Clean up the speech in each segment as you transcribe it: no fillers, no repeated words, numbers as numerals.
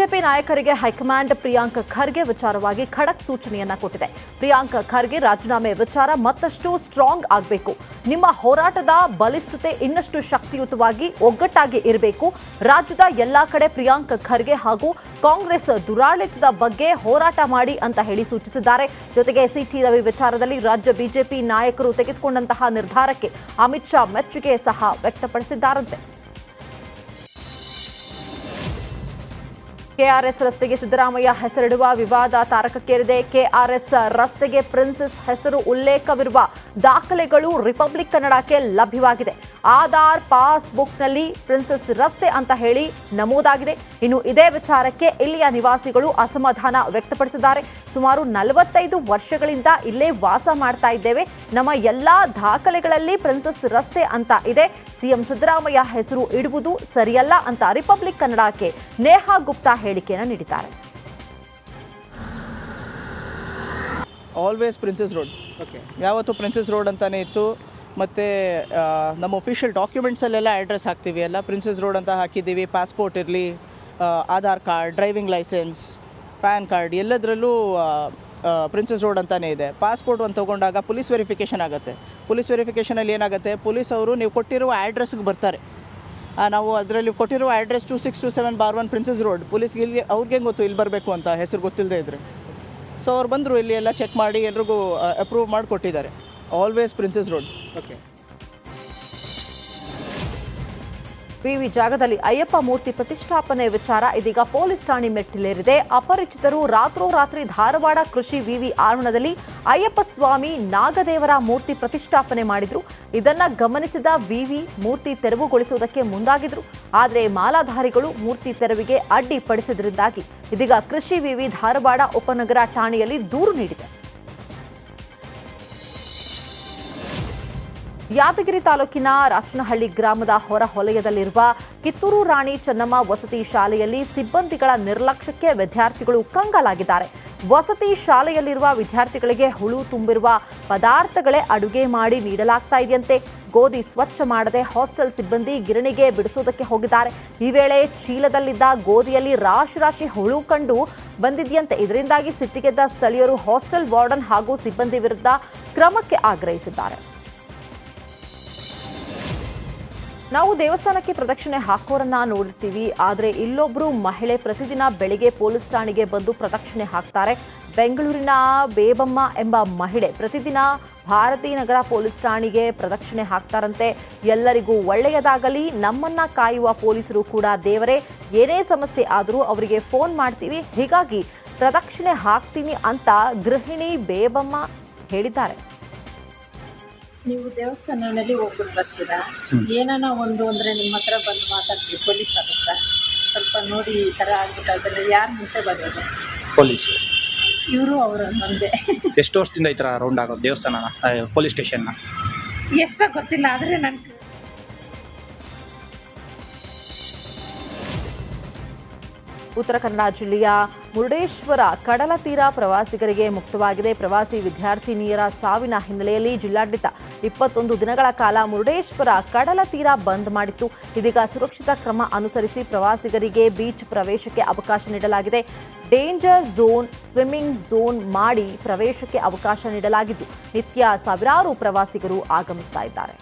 BJP ನಾಯಕರಿಗೆ high command Priyank Kharge ವಿಚಾರವಾಗಿ ಖಡಕ್ ಸೂಚನೆಯನ್ನ ಕೊಟ್ಟಿದೆ. ಪ್ರಿಯಾಂಕ್ ಖರ್ಗೆ ರಾಜೀನಾಮೆ ವಿಚಾರ ಮತ್ತಷ್ಟು ಸ್ಟ್ರಾಂಗ್ ಆಗಬೇಕು. ನಿಮ್ಮ ಹೋರಾಟದ ಬಲಿಷ್ಠತೆ ಇನ್ನಷ್ಟು ಶಕ್ತಿಯುತವಾಗಿ ಒಗ್ಗಟ್ಟಾಗಿ ಇರಬೇಕು. ರಾಜ್ಯದ ಎಲ್ಲಾ ಕಡೆ ಪ್ರಿಯಾಂಕ್ ಖರ್ಗೆ ಹಾಗೂ ಕಾಂಗ್ರೆಸ್ ದುರಾಡಳಿತದ ಬಗ್ಗೆ ಹೋರಾಟ ಮಾಡಿ ಅಂತ ಹೇಳಿ ಸೂಚಿಸಿದ್ದಾರೆ. ಜೊತೆಗೆ ಸಿಟಿ ರವಿ ವಿಚಾರದಲ್ಲಿ ರಾಜ್ಯ ಬಿಜೆಪಿ ನಾಯಕರು ತೆಗೆದುಕೊಂಡಂತಹ ನಿರ್ಧಾರಕ್ಕೆ ಅಮಿತ್ ಶಾ ಮೆಚ್ಚುಗೆ ಸಹ ವ್ಯಕ್ತಪಡಿಸಿದ್ದಾರಂತೆ. ಕೆಆರ್ಎಸ್ ರಸ್ತೆಗೆ ಸಿದ್ದರಾಮಯ್ಯ ಹೆಸರಿಡುವ ವಿವಾದ ತಾರಕಕ್ಕೇರಿದೆ. ಕೆಆರ್ಎಸ್ ರಸ್ತೆಗೆ ಪ್ರಿನ್ಸೆಸ್ ಹೆಸರು ಉಲ್ಲೇಖವಿರುವ ದಾಖಲೆಗಳು ರಿಪಬ್ಲಿಕ್ ಕನ್ನಡಕ್ಕೆ ಲಭ್ಯವಾಗಿದೆ. ಆಧಾರ್ ಪಾಸ್ಬುಕ್ನಲ್ಲಿ ಪ್ರಿನ್ಸೆಸ್ ರಸ್ತೆ ಅಂತ ಹೇಳಿ ನಮೂದಾಗಿದೆ. ಇನ್ನು ಇದೇ ವಿಚಾರಕ್ಕೆ ಇಲ್ಲಿಯ ನಿವಾಸಿಗಳು ಅಸಮಾಧಾನ ವ್ಯಕ್ತಪಡಿಸಿದ್ದಾರೆ. ಸುಮಾರು 45 ವರ್ಷಗಳಿಂದ ಇಲ್ಲೇ ವಾಸ ಮಾಡ್ತಾ ಇದ್ದೇವೆ. ನಮ್ಮ ಎಲ್ಲಾ ದಾಖಲೆಗಳಲ್ಲಿ ಪ್ರಿನ್ಸೆಸ್ ರಸ್ತೆ ಅಂತ ಇದೆ. ಸಿಎಂ ಸಿದ್ದರಾಮಯ್ಯ ಹೆಸರು ಇಡುವುದು ಸರಿಯಲ್ಲ ಅಂತ ರಿಪಬ್ಲಿಕ್ ಕನ್ನಡಕ್ಕೆ ನೇಹಾ ಗುಪ್ತಾ ಹೇಳಿಕೆಯನ್ನು ನೀಡಿದ್ದಾರೆ. ಆಲ್ವೇಸ್ ಪ್ರಿನ್ಸೆಸ್ ರೋಡ್, ಯಾವತ್ತು ಪ್ರಿನ್ಸೆಸ್ ರೋಡ್ ಅಂತಾನೆ ಇತ್ತು. ಮತ್ತು ನಮ್ಮ ಒಫಿಷಿಯಲ್ ಡಾಕ್ಯುಮೆಂಟ್ಸಲ್ಲೆಲ್ಲ ಅಡ್ರೆಸ್ ಹಾಕ್ತೀವಿ, ಎಲ್ಲ ಪ್ರಿನ್ಸೆಸ್ ರೋಡ್ ಅಂತ ಹಾಕಿದ್ದೀವಿ. ಪಾಸ್ಪೋರ್ಟ್ ಇರಲಿ, Aadhaar card, driving licence, pan card ಎಲ್ಲದರಲ್ಲೂ ಪ್ರಿನ್ಸೆಸ್ ರೋಡ್ ಅಂತಲೇ ಇದೆ. ಪಾಸ್ಪೋರ್ಟ್ ಒಂದು ತೊಗೊಂಡಾಗ ಪೊಲೀಸ್ ವೆರಿಫಿಕೇಷನ್ ಆಗುತ್ತೆ. ಪೊಲೀಸ್ ವೆರಿಫಿಕೇಷನಲ್ಲಿ ಏನಾಗುತ್ತೆ, ಪೊಲೀಸ್ ಅವರು ನೀವು ಕೊಟ್ಟಿರುವ ಅಡ್ರೆಸ್ಗೆ ಬರ್ತಾರೆ. ನಾವು ಅದರಲ್ಲಿ ಕೊಟ್ಟಿರುವ ಅಡ್ರೆಸ್ 2627/1 ಪ್ರಿನ್ಸೆಸ್ ರೋಡ್. ಪೊಲೀಸ್ಗೆ ಇಲ್ಲಿ ಅವ್ರಿಗೆ ಗೊತ್ತು ಇಲ್ಲಿ ಬರಬೇಕು ಅಂತ, ಹೆಸರು ಗೊತ್ತಿಲ್ಲದೆ ಇದ್ದರೆ. ಸೊ ಅವ್ರು ಬಂದರು, ಇಲ್ಲಿ ಎಲ್ಲ ಚೆಕ್ ಮಾಡಿ ಎಲ್ರಿಗೂ ಅಪ್ರೂವ್ ಮಾಡಿಕೊಟ್ಟಿದ್ದಾರೆ. Always princess road. ಓಕೆ. ವಿವಿ ಜಾಗದಲ್ಲಿ ಅಯ್ಯಪ್ಪ ಮೂರ್ತಿ ಪ್ರತಿಷ್ಠಾಪನೆ ವಿಚಾರ ಇದೀಗ ಪೊಲೀಸ್ ಠಾಣೆ ಮೆಟ್ಟಿಲೇರಿದೆ. ಅಪರಿಚಿತರು ರಾತ್ರೋರಾತ್ರಿ ಧಾರವಾಡ ಕೃಷಿ ವಿವಿ ಆವರಣದಲ್ಲಿ ಅಯ್ಯಪ್ಪ ಸ್ವಾಮಿ ನಾಗದೇವರ ಮೂರ್ತಿ ಪ್ರತಿಷ್ಠಾಪನೆ ಮಾಡಿದ್ರು. ಇದನ್ನ ಗಮನಿಸಿದ ವಿವಿ ಮೂರ್ತಿ ತೆರವುಗೊಳಿಸುವುದಕ್ಕೆ ಮುಂದಾಗಿದ್ರು. ಆದರೆ ಮಾಲಾಧಾರಿಗಳು ಮೂರ್ತಿ ತೆರವಿಗೆ ಅಡ್ಡಿಪಡಿಸಿದ್ರಿಂದಾಗಿ ಇದೀಗ ಕೃಷಿ ವಿವಿ ಧಾರವಾಡ ಉಪನಗರ ಠಾಣೆಯಲ್ಲಿ ದೂರು ನೀಡಿದೆ. ಯಾದಗಿರಿ ತಾಲೂಕಿನ ರಾಚನಹಳ್ಳಿ ಗ್ರಾಮದ ಹೊರ ವಲಯದಲ್ಲಿರುವ ಕಿತ್ತೂರು ರಾಣಿ ಚೆನ್ನಮ್ಮ ವಸತಿ ಶಾಲೆಯಲ್ಲಿ ಸಿಬ್ಬಂದಿಗಳ ನಿರ್ಲಕ್ಷ್ಯಕ್ಕೆ ವಿದ್ಯಾರ್ಥಿಗಳು ಕಂಗಾಲಾಗಿದ್ದಾರೆ. ವಸತಿ ಶಾಲೆಯಲ್ಲಿರುವ ವಿದ್ಯಾರ್ಥಿಗಳಿಗೆ ಹುಳು ತುಂಬಿರುವ ಪದಾರ್ಥಗಳೇ ಅಡುಗೆ ಮಾಡಿ ನೀಡಲಾಗ್ತಾ ಇದೆಯಂತೆ. ಗೋಧಿ ಸ್ವಚ್ಛ ಮಾಡದೆ ಹಾಸ್ಟೆಲ್ ಸಿಬ್ಬಂದಿ ಗಿರಣಿಗೆ ಬಿಡಿಸೋದಕ್ಕೆ ಹೋಗಿದ್ದಾರೆ. ಈ ವೇಳೆ ಚೀಲದಲ್ಲಿದ್ದ ಗೋಧಿಯಲ್ಲಿ ರಾಶಿ ಹುಳು ಕಂಡು ಬಂದಿದೆಯಂತೆ. ಇದರಿಂದಾಗಿ ಸಿಟ್ಟಿಗೆದ್ದ ಸ್ಥಳೀಯರು ಹಾಸ್ಟೆಲ್ ವಾರ್ಡನ್ ಹಾಗೂ ಸಿಬ್ಬಂದಿ ವಿರುದ್ಧ ಕ್ರಮಕ್ಕೆ ಆಗ್ರಹಿಸಿದ್ದಾರೆ. ನಾವು ದೇವಸ್ಥಾನಕ್ಕೆ ಪ್ರದಕ್ಷಿಣೆ ಹಾಕೋರನ್ನ ನೋಡಿರ್ತೀವಿ, ಆದರೆ ಇಲ್ಲೊಬ್ರು ಮಹಿಳೆ ಪ್ರತಿದಿನ ಬೆಳಿಗ್ಗೆ ಪೊಲೀಸ್ ಠಾಣೆಗೆ ಬಂದು ಪ್ರದಕ್ಷಿಣೆ ಹಾಕ್ತಾರೆ. ಬೆಂಗಳೂರಿನ ಬೇಬಮ್ಮ ಎಂಬ ಮಹಿಳೆ ಪ್ರತಿದಿನ ಭಾರತೀ ನಗರ ಪೊಲೀಸ್ ಠಾಣೆಗೆ ಪ್ರದಕ್ಷಿಣೆ ಹಾಕ್ತಾರಂತೆ. ಎಲ್ಲರಿಗೂ ಒಳ್ಳೆಯದಾಗಲಿ, ನಮ್ಮನ್ನ ಕಾಯುವ ಪೊಲೀಸರು ಕೂಡ ದೇವರೇ, ಏನೇ ಸಮಸ್ಯೆ ಆದರೂ ಅವರಿಗೆ ಫೋನ್ ಮಾಡ್ತೀವಿ, ಹೀಗಾಗಿ ಪ್ರದಕ್ಷಿಣೆ ಹಾಕ್ತೀನಿ ಅಂತ ಗೃಹಿಣಿ ಬೇಬಮ್ಮ ಹೇಳಿದ್ದಾರೆ. ನೀವು ದೇವಸ್ಥಾನದಲ್ಲಿ ಹೋಗ್ಬಿಟ್ಟು ಬರ್ತೀರಾ, ಏನಾನ ಒಂದು ಅಂದರೆ ನಿಮ್ಮ ಹತ್ರ ಬಂದು ಮಾತಾಡ್ತೀವಿ ಪೊಲೀಸ್ ಹತ್ರ, ಸ್ವಲ್ಪ ನೋಡಿ ಈ ಥರ ಆಗ್ಬಿಟ್ಟಾದ್ರೆ ಯಾರು ಮುಂಚೆ ಬರೋದು? ಪೊಲೀಸು. ಇವರು ಅವರು ಒಂದೇ. ಎಷ್ಟು ವರ್ಷದಿಂದ ಈ ಥರ ರೌಂಡ್ ಆಗೋದು ದೇವಸ್ಥಾನನ, ಪೊಲೀಸ್ ಸ್ಟೇಷನ್ನ? ಎಷ್ಟೋ ಗೊತ್ತಿಲ್ಲ, ಆದರೆ ನನಗೆ ಉತ್ತರ ಕನ್ನಡ ಜಿಲ್ಲೆಯ ಮುರುಡೇಶ್ವರ ಕಡಲ ತೀರ ಪ್ರವಾಸಿಗರಿಗೆ ಮುಕ್ತವಾಗಿದೆ. ಪ್ರವಾಸಿ ವಿದ್ಯಾರ್ಥಿನಿಯರ ಸಾವಿನ ಹಿನ್ನೆಲೆಯಲ್ಲಿ ಜಿಲ್ಲಾಡಳಿತ 21 ದಿನಗಳ ಕಾಲ ಮುರುಡೇಶ್ವರ ಕಡಲ ತೀರ ಬಂದ್ ಮಾಡಿತ್ತು. ಇದೀಗ ಸುರಕ್ಷಿತ ಕ್ರಮ ಅನುಸರಿಸಿ ಪ್ರವಾಸಿಗರಿಗೆ ಬೀಚ್ ಪ್ರವೇಶಕ್ಕೆ ಅವಕಾಶ ನೀಡಲಾಗಿದೆ. ಡೇಂಜರ್ ಝೋನ್, ಸ್ವಿಮ್ಮಿಂಗ್ ಝೋನ್ ಮಾಡಿ ಪ್ರವೇಶಕ್ಕೆ ಅವಕಾಶ ನೀಡಲಾಗಿದ್ದು ನಿತ್ಯ ಸಾವಿರಾರು ಪ್ರವಾಸಿಗರು ಆಗಮಿಸ್ತಾ ಇದ್ದಾರೆ.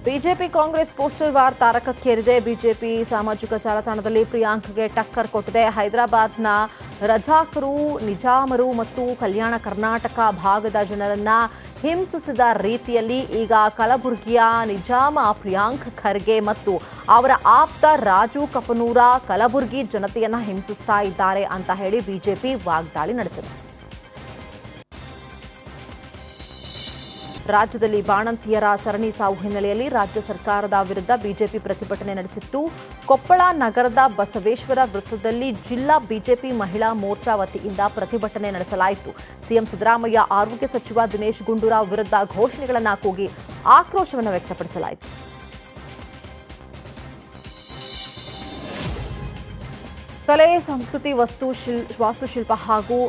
ಬಿಜೆಪಿ ಕಾಂಗ್ರೆಸ್ ಪೋಸ್ಟರ್ ವಾರ್ ತಾರಕಕ್ಕೇರಿದೆ. ಬಿಜೆಪಿ ಸಾಮಾಜಿಕ ಜಾಲತಾಣದಲ್ಲಿ ಪ್ರಿಯಾಂಕ್ಗೆ ಟಕ್ಕರ್ ಕೊಟ್ಟಿದೆ. ಹೈದರಾಬಾದ್ನ ರಜಾಕರು, ನಿಜಾಮರು ಮತ್ತು ಕಲ್ಯಾಣ ಕರ್ನಾಟಕ ಭಾಗದ ಜನರನ್ನ ಹಿಂಸಿಸಿದ ರೀತಿಯಲ್ಲಿ ಈಗ ಕಲಬುರಗಿಯ ನಿಜಾಮ ಪ್ರಿಯಾಂಕ್ ಖರ್ಗೆ ಮತ್ತು ಅವರ ಆಪ್ತ ರಾಜು ಕಪನೂರ ಕಲಬುರಗಿ ಜನತೆಯನ್ನ ಹಿಂಸಿಸ್ತಾ ಇದ್ದಾರೆ ಅಂತ ಹೇಳಿ ಬಿಜೆಪಿ ವಾಗ್ದಾಳಿ ನಡೆಸಿದೆ. ರಾಜ್ಯದಲ್ಲಿ ಬಾಣಂತಿಯರ ಸರಣಿ ಸಾವು ಹಿನ್ನೆಲೆಯಲ್ಲಿ ರಾಜ್ಯ ಸರ್ಕಾರದ ವಿರುದ್ಧ ಬಿಜೆಪಿ ಪ್ರತಿಭಟನೆ ನಡೆಸಿತ್ತು. ಕೊಪ್ಪಳ ನಗರದ ಬಸವೇಶ್ವರ ವೃತ್ತದಲ್ಲಿ ಜಿಲ್ಲಾ ಬಿಜೆಪಿ ಮಹಿಳಾ ಮೋರ್ಚಾ ವತಿಯಿಂದ ಪ್ರತಿಭಟನೆ ನಡೆಸಲಾಯಿತು. ಸಿಎಂ ಸಿದ್ದರಾಮಯ್ಯ, ಆರೋಗ್ಯ ಸಚಿವ ದಿನೇಶ್ ಗುಂಡೂರಾವ್ ವಿರುದ್ಧ ಘೋಷಣೆಗಳನ್ನು ಕೂಗಿ ಆಕ್ರೋಶವನ್ನು ವ್ಯಕ್ತಪಡಿಸಲಾಯಿತು. ಕಲೆ, ಸಂಸ್ಕೃತಿ, ವಾಸ್ತುಶಿಲ್ಪ ಹಾಗೂ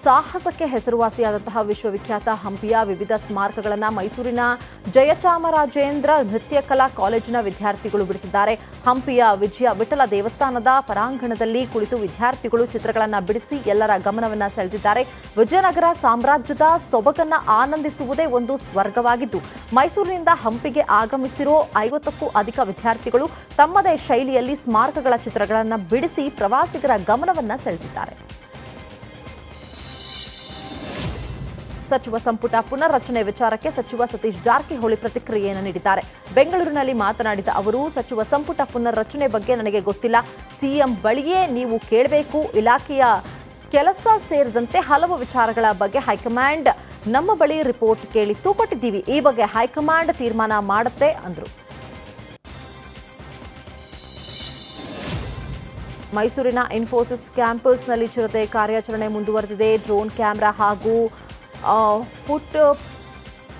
ಸಾಹಸಕ್ಕೆ ಹೆಸರುವಾಸಿಯಾದಂತಹ ವಿಶ್ವವಿಖ್ಯಾತ ಹಂಪಿಯ ವಿವಿಧ ಸ್ಮಾರಕಗಳನ್ನು ಮೈಸೂರಿನ ಜಯಚಾಮರಾಜೇಂದ್ರ ನೃತ್ಯ ಕಲಾ ಕಾಲೇಜಿನ ವಿದ್ಯಾರ್ಥಿಗಳು ಬಿಡಿಸಿದ್ದಾರೆ. ಹಂಪಿಯ ವಿಜಯ ವಿಠಲ ದೇವಸ್ಥಾನದ ಪರಾಂಗಣದಲ್ಲಿ ಕುಳಿತು ವಿದ್ಯಾರ್ಥಿಗಳು ಚಿತ್ರಗಳನ್ನು ಬಿಡಿಸಿ ಎಲ್ಲರ ಗಮನವನ್ನು ಸೆಳೆದಿದ್ದಾರೆ. ವಿಜಯನಗರ ಸಾಮ್ರಾಜ್ಯದ ಸೊಬಗನ್ನು ಆನಂದಿಸುವುದೇ ಒಂದು ಸ್ವರ್ಗವಾಗಿದ್ದು, ಮೈಸೂರಿನಿಂದ ಹಂಪಿಗೆ ಆಗಮಿಸಿರೋ 50ಕ್ಕೂ ಅಧಿಕ ವಿದ್ಯಾರ್ಥಿಗಳು ತಮ್ಮದೇ ಶೈಲಿಯಲ್ಲಿ ಸ್ಮಾರಕಗಳ ಚಿತ್ರಗಳನ್ನು ಬಿಡಿಸಿ ಪ್ರವಾಸಿಗರ ಗಮನವನ್ನು ಸೆಳೆದಿದ್ದಾರೆ. ಸಚಿವ ಸಂಪುಟ ಪುನರ್ರಚನೆ ವಿಚಾರಕ್ಕೆ ಸಚಿವ ಸತೀಶ್ ಜಾರಕಿಹೊಳಿ ಪ್ರತಿಕ್ರಿಯೆಯನ್ನು ನೀಡಿದ್ದಾರೆ. ಬೆಂಗಳೂರಿನಲ್ಲಿ ಮಾತನಾಡಿದ ಅವರು, ಸಚಿವ ಸಂಪುಟ ಪುನರ್ರಚನೆ ಬಗ್ಗೆ ನನಗೆ ಗೊತ್ತಿಲ್ಲ. ಸಿಎಂ ಬಳಿಯೇ ನೀವು ಕೇಳಬೇಕು. ಇಲಾಖೆಯ ಕೆಲಸ ಸೇರಿದಂತೆ ಹಲವು ವಿಚಾರಗಳ ಬಗ್ಗೆ ಹೈಕಮಾಂಡ್ ನಮ್ಮ ಬಳಿ ರಿಪೋರ್ಟ್ ಕೇಳಿತ್ತು, ಕೊಟ್ಟಿದ್ದೀವಿ. ಈ ಬಗ್ಗೆ ಹೈಕಮಾಂಡ್ ತೀರ್ಮಾನ ಮಾಡುತ್ತೆ ಅಂದರು. ಮೈಸೂರಿನ ಇನ್ಫೋಸಿಸ್ ಕ್ಯಾಂಪಸ್ನಲ್ಲಿ ಚಿರತೆ ಕಾರ್ಯಾಚರಣೆ ಮುಂದುವರೆದಿದೆ. ಡ್ರೋನ್ ಕ್ಯಾಮೆರಾ ಹಾಗೂ ಫುಟ್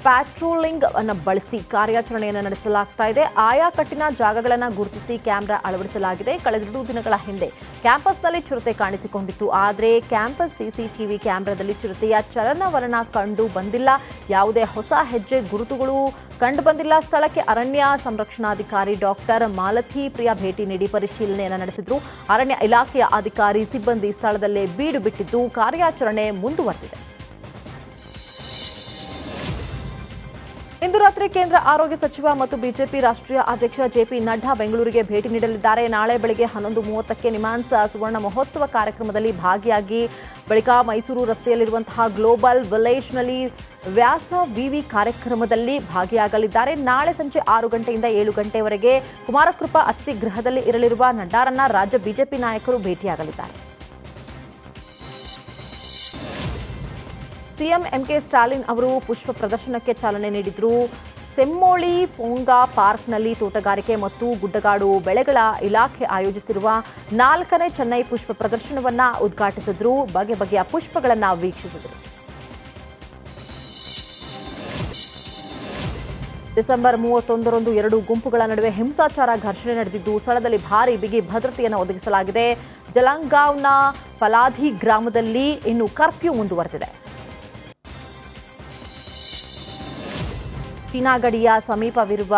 ಪ್ಯಾಟ್ರೋಲಿಂಗ್ ಅನ್ನು ಬಳಸಿ ಕಾರ್ಯಾಚರಣೆಯನ್ನು ನಡೆಸಲಾಗ್ತಾ ಇದೆ. ಆಯಾ ಕಟ್ಟಿನ ಜಾಗಗಳನ್ನು ಗುರುತಿಸಿ ಕ್ಯಾಮೆರಾ ಅಳವಡಿಸಲಾಗಿದೆ. ಕಳೆದ 2 ದಿನಗಳ ಹಿಂದೆ ಕ್ಯಾಂಪಸ್ನಲ್ಲಿ ಚಿರತೆ ಕಾಣಿಸಿಕೊಂಡಿತ್ತು. ಆದರೆ ಕ್ಯಾಂಪಸ್ ಸಿಸಿಟಿವಿ ಕ್ಯಾಮೆರಾದಲ್ಲಿ ಚಿರತೆಯ ಚಲನವಲನ ಕಂಡು ಬಂದಿಲ್ಲ. ಯಾವುದೇ ಹೊಸ ಹೆಜ್ಜೆ ಗುರುತುಗಳು ಕಂಡು ಬಂದಿಲ್ಲ. ಸ್ಥಳಕ್ಕೆ ಅರಣ್ಯ ಸಂರಕ್ಷಣಾಧಿಕಾರಿ ಡಾಕ್ಟರ್ ಮಾಲತಿ ಪ್ರಿಯಾ ಭೇಟಿ ನೀಡಿ ಪರಿಶೀಲನೆಯನ್ನು ನಡೆಸಿದ್ರು. ಅರಣ್ಯ ಇಲಾಖೆಯ ಅಧಿಕಾರಿ ಸಿಬ್ಬಂದಿ ಸ್ಥಳದಲ್ಲೇ ಬೀಡು ಬಿಟ್ಟಿದ್ದು ಕಾರ್ಯಾಚರಣೆ ಮುಂದುವರೆದಿದೆ. ಇಂದು ರಾತ್ರಿ ಕೇಂದ್ರ ಆರೋಗ್ಯ ಸಚಿವ ಮತ್ತು ಬಿಜೆಪಿ ರಾಷ್ಟ್ರೀಯ ಅಧ್ಯಕ್ಷ ಜೆಪಿ ನಡ್ಡಾ ಬೆಂಗಳೂರಿಗೆ ಭೇಟಿ ನೀಡಲಿದ್ದಾರೆ. ನಾಳೆ ಬೆಳಗ್ಗೆ 11:30ಕ್ಕೆ ನಿಮಾನ್ಸ್ ಸುವರ್ಣ ಮಹೋತ್ಸವ ಕಾರ್ಯಕ್ರಮದಲ್ಲಿ ಭಾಗಿಯಾಗಿ ಬಳಿಕ ಮೈಸೂರು ರಸ್ತೆಯಲ್ಲಿರುವಂತಹ ಗ್ಲೋಬಲ್ ವಿಲೇಜ್ನಲ್ಲಿ ವ್ಯಾಸ ವಿವಿ ಕಾರ್ಯಕ್ರಮದಲ್ಲಿ ಭಾಗಿಯಾಗಲಿದ್ದಾರೆ. ನಾಳೆ ಸಂಜೆ 6 ಗಂಟೆಯಿಂದ 7 ಗಂಟೆವರೆಗೆ ಕುಮಾರಕೃಪಾ ಅತಿಥಿ ಗೃಹದಲ್ಲಿ ಇರಲಿರುವ ನಡ್ಡಾರನ್ನ ರಾಜ್ಯ ಬಿಜೆಪಿ ನಾಯಕರು ಭೇಟಿಯಾಗಲಿದ್ದಾರೆ. ಸಿಎಂ ಎಂಕೆ ಸ್ಟಾಲಿನ್ ಅವರು ಪುಷ್ಪ ಪ್ರದರ್ಶನಕ್ಕೆ ಚಾಲನೆ ನೀಡಿದರು. ಸೆಮ್ಮೋಳಿ ಪೊಂಗಾ ಪಾರ್ಕ್ನಲ್ಲಿ ತೋಟಗಾರಿಕೆ ಮತ್ತು ಗುಡ್ಡಗಾಡು ಬೆಳೆಗಳ ಇಲಾಖೆ ಆಯೋಜಿಸಿರುವ 4ನೇ ಚೆನ್ನೈ ಪುಷ್ಪ ಪ್ರದರ್ಶನವನ್ನು ಉದ್ಘಾಟಿಸಿದ್ರು. ಬಗೆ ಬಗೆಯ ಪುಷ್ಪಗಳನ್ನು ವೀಕ್ಷಿಸಿದರು. ಡಿಸೆಂಬರ್ 31ರಂದು 2 ಗುಂಪುಗಳ ನಡುವೆ ಹಿಂಸಾಚಾರ ಘರ್ಷಣೆ ನಡೆದಿದ್ದು, ಸ್ಥಳದಲ್ಲಿ ಭಾರೀ ಬಿಗಿ ಭದ್ರತೆಯನ್ನು ಒದಗಿಸಲಾಗಿದೆ. ಜಲಂಗಾವ್ನ ಪಲಾಧಿ ಗ್ರಾಮದಲ್ಲಿ ಇನ್ನು ಕರ್ಫ್ಯೂ ಮುಂದುವರೆದಿದೆ. ಚೀನಾ ಗಡಿಯ ಸಮೀಪವಿರುವ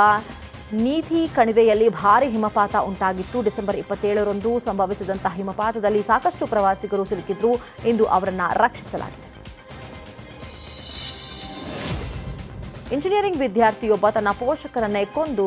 ನೀತಿ ಕಣಿವೆಯಲ್ಲಿ ಭಾರೀ ಹಿಮಪಾತ ಉಂಟಾಗಿತ್ತು. ಡಿಸೆಂಬರ್ 27ರಂದು ಸಂಭವಿಸಿದಂತಹ ಹಿಮಪಾತದಲ್ಲಿ ಸಾಕಷ್ಟು ಪ್ರವಾಸಿಗರು ಸಿಲುಕಿದ್ರು. ಇಂದು ಅವರನ್ನು ರಕ್ಷಿಸಲಾಗಿದೆ. ಇಂಜಿನಿಯರಿಂಗ್ ವಿದ್ಯಾರ್ಥಿಯೊಬ್ಬ ತನ್ನ ಪೋಷಕರನ್ನೇ ಕೊಂದು